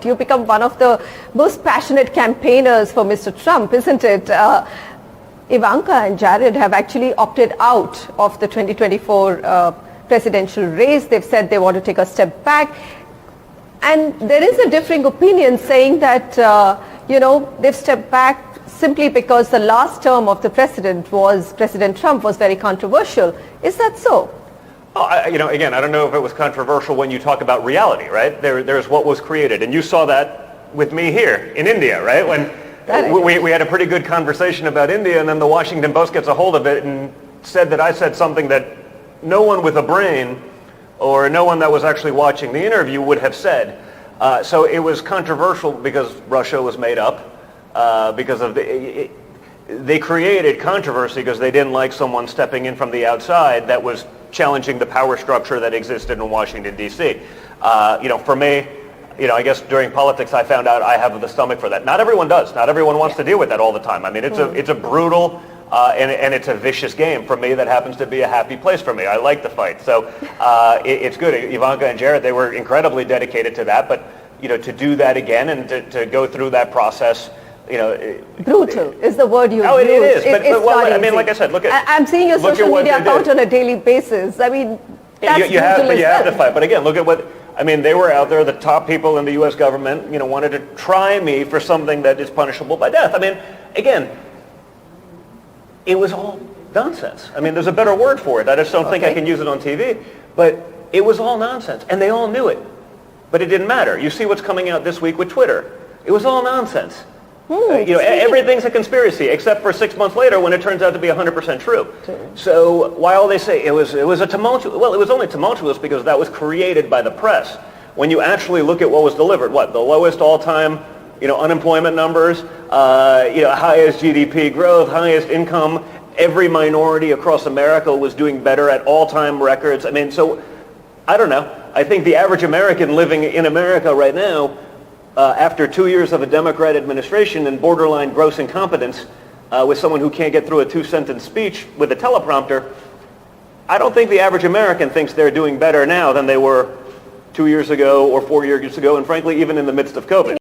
You become one of the most passionate campaigners for Mr. Trump, isn't it? Ivanka and Jared have actually opted out of the 2024 presidential race. They've said they want to take a step back. And there is a differing opinion saying that, they've stepped back simply because the last term of the President Trump was very controversial. Is that so? Again, I don't know if it was controversial when you talk about reality, right? There's what was created. And you saw that with me here in India, right? When we had a pretty good conversation about India, and then the Washington Post gets a hold of it and said that I said something that no one with a brain or no one that was actually watching the interview would have said. So it was controversial because Russia was made up, because of they created controversy because they didn't like someone stepping in from the outside that was challenging the power structure that existed in Washington, D.C. For me, I guess during politics I found out I have the stomach for that. Not everyone does. Not everyone wants to deal with that all the time. I mean, it's a brutal and it's a vicious game. For me, that happens to be a happy place for me. I like the fight. So it's good. Ivanka and Jared, they were incredibly dedicated to that. But, to do that again and to go through that process, brutal is the word you use. It is. But like I said, look at. I'm seeing your social media account on a daily basis. I mean, that's you have to fight. But again, look at what. I mean, they were out there. The top people in the U.S. government, wanted to try me for something that is punishable by death. I mean, again, it was all nonsense. I mean, there's a better word for it. I just don't think I can use it on TV. But it was all nonsense, and they all knew it. But it didn't matter. You see what's coming out this week with Twitter. It was all nonsense. Everything's a conspiracy, except for 6 months later when it turns out to be 100% true. So while they say it was a tumultuous, well, it was only tumultuous because that was created by the press. When you actually look at what was delivered, the lowest all-time, unemployment numbers, highest GDP growth, highest income, every minority across America was doing better at all-time records. I mean, so I don't know. I think the average American living in America right now, after 2 years of a Democrat administration and borderline gross incompetence with someone who can't get through a 2-sentence speech with a teleprompter, I don't think the average American thinks they're doing better now than they were 2 years ago or 4 years ago, and frankly, even in the midst of COVID.